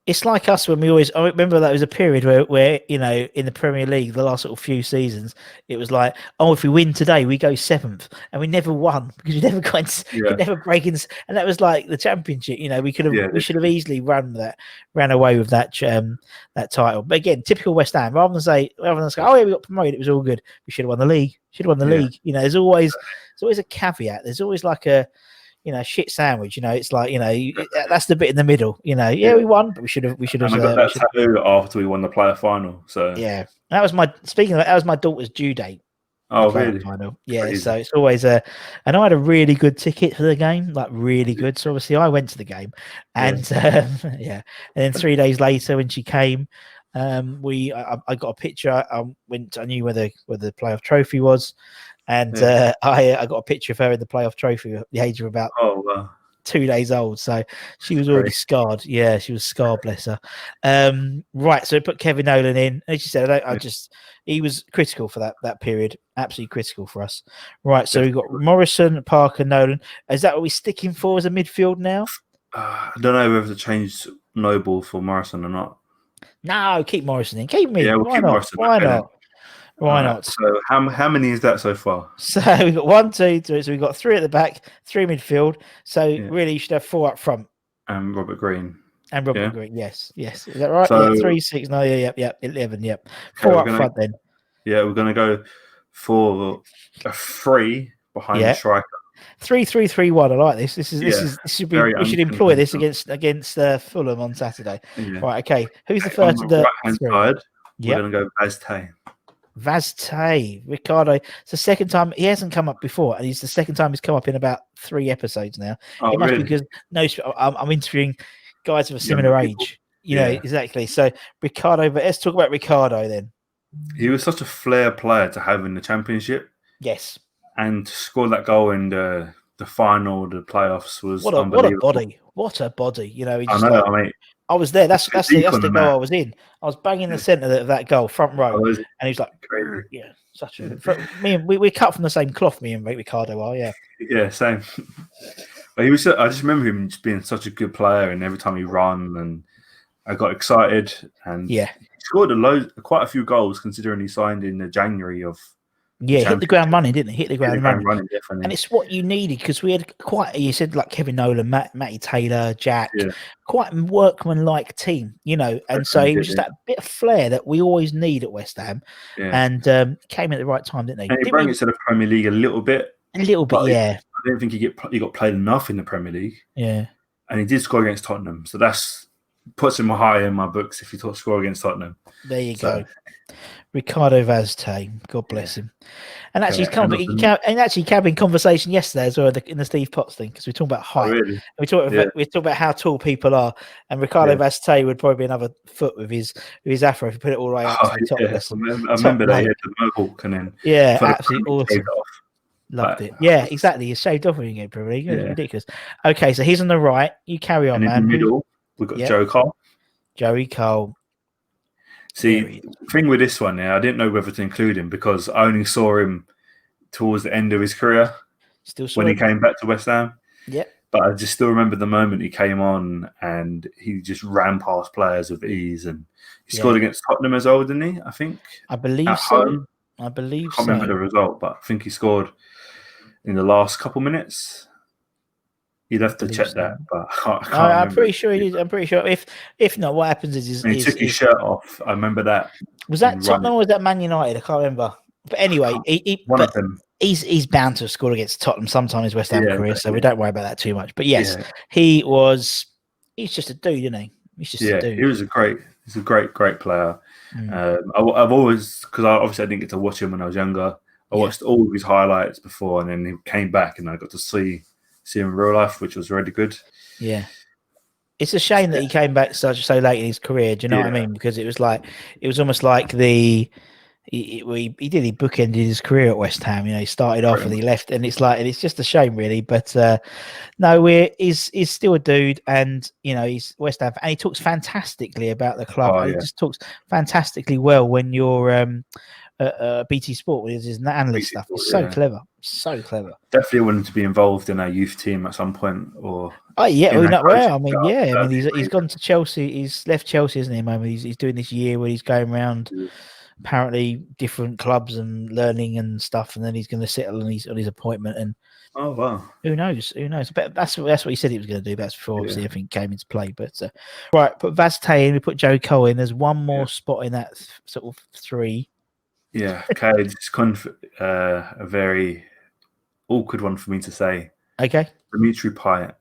it's like us when I remember that was a period where in the Premier League, the last sort of few seasons, it was like, oh, if we win today, we go 7th, and we never won because we never could never break in. And that was like the Championship. We should have easily ran away with that title. But again, typical West Ham. Rather than say, oh yeah, we got promoted, it was all good. We should have won the league. League. There's always a caveat. There's always like a shit sandwich. It's like that's the bit in the middle. We won, but we should have. We got that tattoo after we won the player final. So yeah, that was my daughter's due date. Oh really? Final. Yeah, crazy. So it's always and I had a really good ticket for the game, like really good. So obviously I went to the game, and and then 3 days later when she came, I got a picture. I knew where the playoff trophy was. And I got a picture of her in the playoff trophy at the age of about 2 days old. So she was already scarred. Yeah, she was scarred, bless her. Right, so I put Kevin Nolan in. As you said, he was critical for that period. Absolutely critical for us. Right, so we've got Morrison, Parker, Nolan. Is that what we're sticking for as a midfield now? I don't know whether to change Noble for Morrison or not. No, keep Morrison in. Keep me. Yeah, we'll keep Morrison. Why not? Why not? So how many is that so far? So we've got 1, 2, 3. So we've got 3 at the back, 3 midfield. So really you should have 4 up front. And Robert Green. Green, yes. Is that right? So, 3, 6, no, 11, 4 up front then. Yeah, we're going to go for a 3 behind the striker. 3-3-3-1. I like this. This should be. We should employ this against Fulham on Saturday. Yeah. Right. Okay. Who's the first? On the right-hand side, we're going to go Vaz-Tei, Ricardo. It's the second time he hasn't come up before, and it's the second time he's come up in about 3 episodes now. Oh, it must really? be because I'm interviewing guys of a similar age. Exactly. So Ricardo, but let's talk about Ricardo then. He was such a flair player to have in the Championship. Yes. And to score that goal in the final, the playoffs was unbelievable. What a body! I was there. That's the goal I was in. I was banging the centre of that goal, front row, and he's like, crazy. Yeah, such a. We're cut from the same cloth. Me and Ricardo are, yeah. Yeah, same. But he was. I just remember him just being such a good player, and every time he ran, and I got excited, and Yeah. he scored quite a few goals considering he signed in the January of. Yeah, hit the ground running, didn't he? Hit the ground running. Definitely. And it's what you needed because we had quite, you said like Kevin Nolan, Matty Taylor, Jack, quite a workman-like team, you know. And so he was just that bit of flair that we always need at West Ham. Yeah. And came at the right time, didn't he? And he brought it to the Premier League a little bit. A little bit, yeah. I don't think he got played enough in the Premier League. Yeah. And he did score against Tottenham. So that's puts him high in my books if he score against Tottenham. There you go. Ricardo Vaz Tê, God bless him. And actually, he's came in conversation yesterday as well in the Steve Potts thing because we're talking about height. Oh, really? We talk about how tall people are, and Ricardo Vaz Tê would probably be another foot with his afro if you put it all right up to the top. I remember that he had the mohawk and then absolutely awesome. Loved it. Yeah, exactly. He's shaved off when you get Premier League. Ridiculous. Okay, so he's on the right. You carry on, and man. In the middle, we've got Joe Cole. Joey Cole. See, thing with this one, I didn't know whether to include him because I only saw him towards the end of his career. When he came back to West Ham. Yeah. But I just still remember the moment he came on and he just ran past players with ease, and he scored against Tottenham as well, didn't he? I think. I believe so. I believe so. I can't remember the result, but I think he scored in the last couple minutes. You'd have to check that, but I'm pretty sure he did. I'm pretty sure. If not, what happens is he took his shirt off. I remember that. Was that Tottenham or was that Man United? I can't remember. But anyway, one of them. He's bound to have scored against Tottenham sometime in his West Ham career, so we don't worry about that too much. But yes, he's just a dude, isn't he? He's just a dude. He's a great player. I've always, because obviously I didn't get to watch him when I was younger. I watched all of his highlights before, and then he came back, and I got to see him in real life, which was really good. Yeah. It's a shame that he came back so late in his career. Do you know what I mean? Because it was almost like he bookended his career at West Ham. You know, he started off and he left, and it's just a shame, really. But no, he's still a dude, and you know, he's West Ham, and he talks fantastically about the club. He just talks fantastically well when you're BT Sport with his analyst stuff. It's so clever. Definitely wanted to be involved in our youth team at some point, or he's gone to Chelsea. He's left Chelsea, isn't he? At the moment, he's doing this year where he's going around apparently different clubs and learning and stuff, and then he's going to settle on his appointment. And oh wow, who knows? But that's what he said he was going to do. That's before obviously everything came into play. But right, put Vaz Tê in. We put Joe Cole in. There's one more spot in that sort of three. Yeah, okay. It's kind of a very awkward one for me to say. Okay. Dimitri Payet.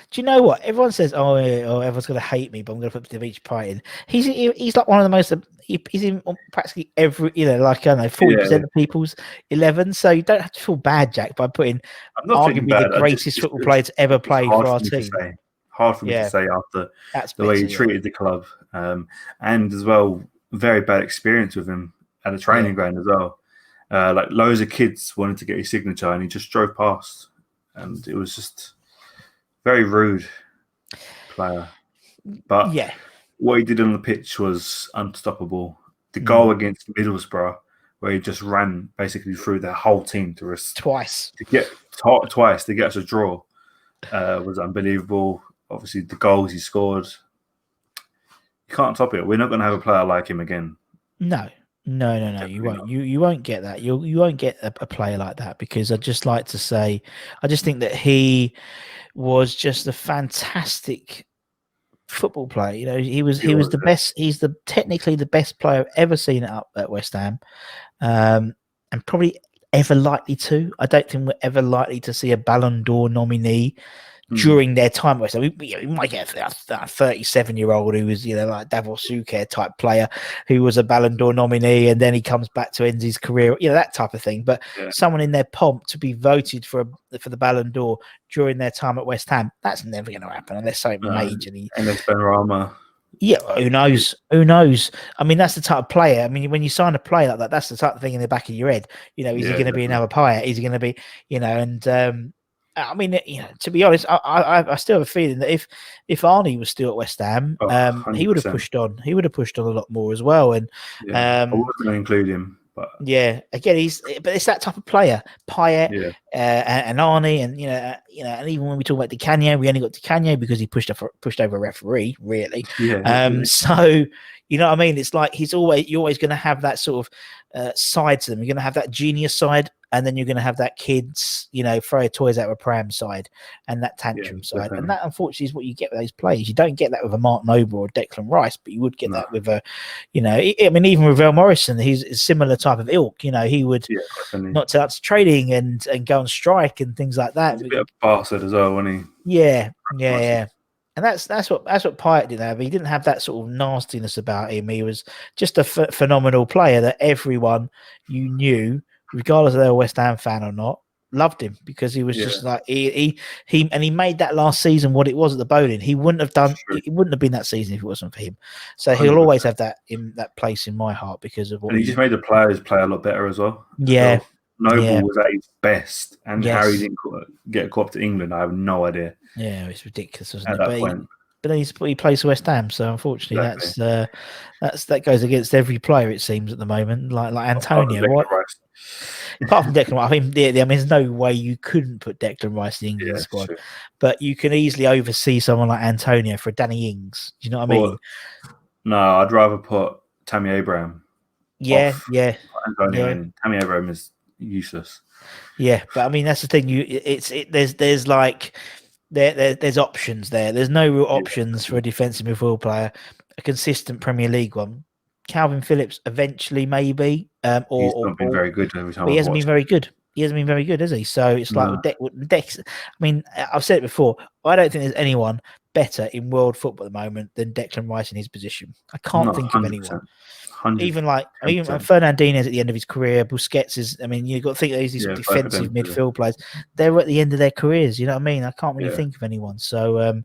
Do you know what? Everyone says, oh everyone's going to hate me, but I'm going to put Dimitri Payet in. He's like one of the most, he's in practically every, 40% of people's 11. So you don't have to feel bad, Jack, by putting arguably the greatest football player to ever play for our team. Hard for me to say after the way he treated the club. And as well, very bad experience with him at the training ground as well. Like loads of kids wanted to get his signature and he just drove past. And it was just very rude player. But what he did on the pitch was unstoppable. The goal against Middlesbrough, where he just ran basically through their whole team to us twice to get us a draw, was unbelievable. Obviously, the goals he scored, you can't top it. We're not going to have a player like him again. No. You won't. You won't get that. You won't get a player like that, because I just like to say, I just think that he was just a fantastic football player. You know, he was the best. He's technically the best player I've ever seen at West Ham, and probably ever likely to. I don't think we're ever likely to see a Ballon d'Or nominee during their time. So we might get a 37-year-old who was, like Davor Suker type player who was a Ballon d'Or nominee, and then he comes back to end his career, that type of thing. But someone in their pomp to be voted for the Ballon d'Or during their time at West Ham, that's never going to happen unless something majorly. Unless Benrahma. Yeah, who knows? I mean, that's the type of player. I mean, when you sign a player like that, that's the type of thing in the back of your head. Is he going to be another Payet? Is he going to be, and I mean, to be honest, I still have a feeling that if Arnie was still at West Ham, he would have pushed on. He would have pushed on a lot more as well. And I wasn't going to include him. But yeah, again, but it's that type of player, Payet, yeah, and Arnie, and and even when we talk about Di Canio, we only got Di Canio because he pushed over a referee, really. yeah, literally. So you know what I mean? It's like you're always going to have that sort of side to them. You're going to have that genius side, and then you're going to have that kids, throw your toys out of a pram side, and that tantrum side. definitely. And that, unfortunately, is what you get with those players. You don't get that with a Mark Noble or Declan Rice, but you would get that with I mean, even with Val Morrison, he's a similar type of ilk. He would not turn up to training and go on strike and things like that. He's a bit of a bastard as well, wasn't he? Yeah. And that's what Payet didn't have. He didn't have that sort of nastiness about him. He was just a phenomenal player that everyone you knew, regardless of they were a West Ham fan or not, loved him because he was just like he made that last season what it was at the Bowling. He wouldn't have done. It wouldn't have been that season if it wasn't for him. So he'll 100%. always have that place in my heart because of what. And he just made the players play a lot better as well. Yeah. Noble was at his best, and Harry didn't get a call up to England. I have no idea. Yeah, it's ridiculous, wasn't at it? that point. But he plays for West Ham, so unfortunately, that goes against every player it seems at the moment. Like Antonio, apart from Declan Rice, I mean, there's no way you couldn't put Declan Rice in the England squad, but you can easily oversee someone like Antonio for Danny Ings. Do you know what I mean? No, I'd rather put Tammy Abraham. Antonio and Tammy Abraham is useless. Yeah, but I mean that's the thing. There's like there's options there. There's no real options for a defensive midfield player, a consistent Premier League one. Calvin Phillips eventually maybe, he's not been very good every time. He hasn't been very good. He hasn't been very good, has he? So it's like Dex. I mean, I've said it before. I don't think there's anyone better in world football at the moment than Declan Rice in his position. I can't think of anyone. 100%. Even Fernandinho at the end of his career, Busquets is. I mean, you've got to think these defensive midfield players. They're at the end of their careers. You know what I mean? I can't really think of anyone. So,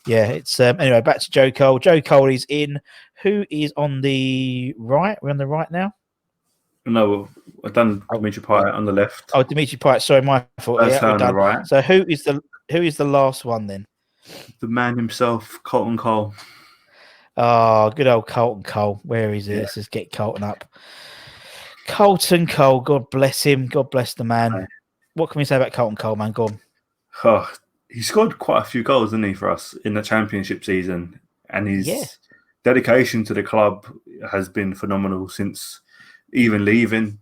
it's anyway. Back to Joe Cole. Joe Cole is in. Who is on the right? We're on the right now. No, I've done Dimitri Payet on the left. Oh, Dimitri Payet. Sorry, my fault. That's on the right. So who is the last one then? The man himself, Colton Cole. Oh, good old Colton Cole. Where is it? Let's just get Colton up. Colton Cole, God bless him. God bless the man. Right. What can we say about Colton Cole, man? Go on. Oh, he scored quite a few goals, didn't he, for us in the championship season? And his dedication to the club has been phenomenal since even leaving.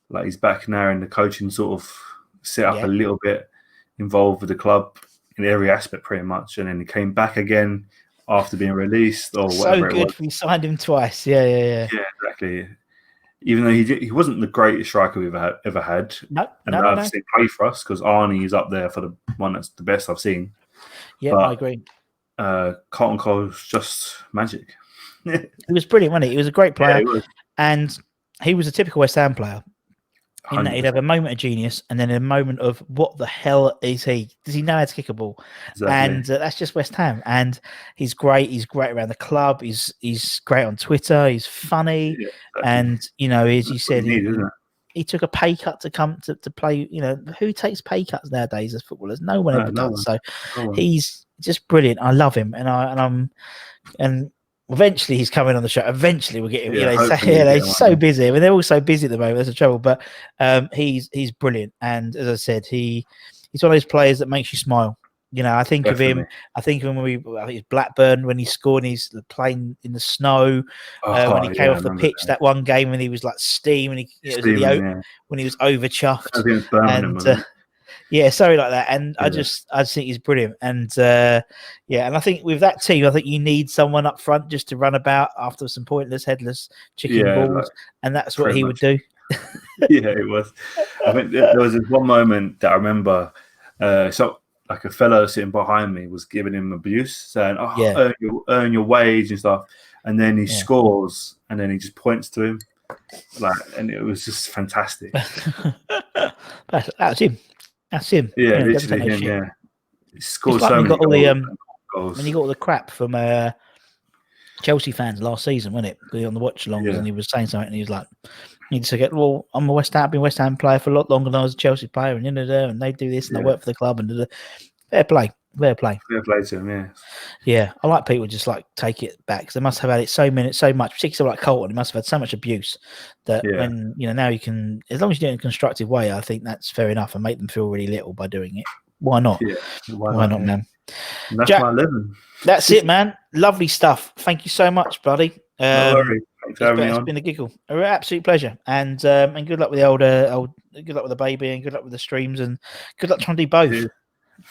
Like, he's back now in the coaching sort of set up a little bit, involved with the club in every aspect pretty much. And then he came back again after being released or whatever. So good. We signed him twice. Yeah. Yeah, exactly. Even though he wasn't the greatest striker we've ever had. I've seen play for us because Arnie is up there for the one that's the best I've seen. Yeah, I agree. Colton Cole's just magic. He was brilliant, wasn't he? He was a great player. Yeah, and he was a typical West Ham player. In that he'd have a moment of genius and then a moment of what the hell is he? Does he know how to kick a ball? Exactly. And that's just West Ham. And he's great. He's great around the club. He's great on Twitter. He's funny. Yeah, exactly. And, as you said, he took a pay cut to come to play. Who takes pay cuts nowadays as footballers? No one ever does. So he's just brilliant. I love him. And eventually he's coming on the show. Eventually we'll get him. He's so busy. I mean, they're all so busy at the moment. That's the trouble. But he's brilliant. And as I said, he's one of those players that makes you smile. I think of him. I think of him when he's Blackburn when he scored. And he's playing in the snow when he came off the pitch. That one game when he was like steam and when he was over chuffed. Yeah, sorry like that. And I just think he's brilliant. And and I think with that team, I think you need someone up front just to run about after some pointless headless chicken balls, and that's what he would do. Yeah, it was. I think there was this one moment that I remember. So like a fellow sitting behind me was giving him abuse, saying, earn your wage and stuff. And then he scores, and then he just points to him, and it was just fantastic. That's him. That's him. Yeah, literally him. Yeah, he scored so many goals. When he got all the crap from Chelsea fans last season, wasn't it? On the watch-alongs, and he was saying something, and he was like, "He just said, well, I'm a West Ham player for a lot longer than I was a Chelsea player, and they do this, and I work for the club, and fair play." Fair play. Fair play to him, yeah. Yeah, I like people just like take it back because they must have had it so much, particularly someone like Colton. He must have had so much abuse that when now you can, as long as you do it in a constructive way, I think that's fair enough and make them feel really little by doing it. Why not? Yeah, why not, man? And that's Jack, my living. That's it, man. Lovely stuff. Thank you so much, buddy. No worries. Thanks for having me on. It's been a giggle. An absolute pleasure. And good luck with the old good luck with the baby and good luck with the streams and good luck trying to do both. Yeah.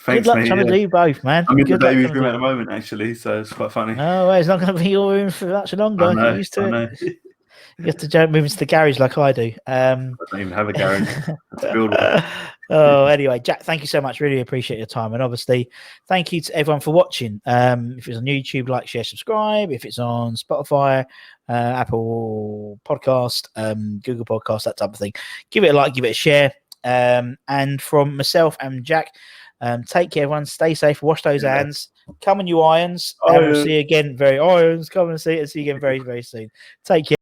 Thanks, good luck mate, trying to do both, man. I'm in good the baby's room at the moment, actually, so it's quite funny. No, it's not going to be your room for much longer. Get used to it. You have to move into the garage like I do. I don't even have a garage. Anyway, Jack, thank you so much. Really appreciate your time. And obviously, thank you to everyone for watching. If it's on YouTube, like, share, subscribe. If it's on Spotify, Apple Podcast, Google Podcast, that type of thing, give it a like, give it a share. And from myself and Jack, take care, everyone. Stay safe. Wash those hands. Come on, you irons. We'll see you again. Come and see you again very, very soon. Take care.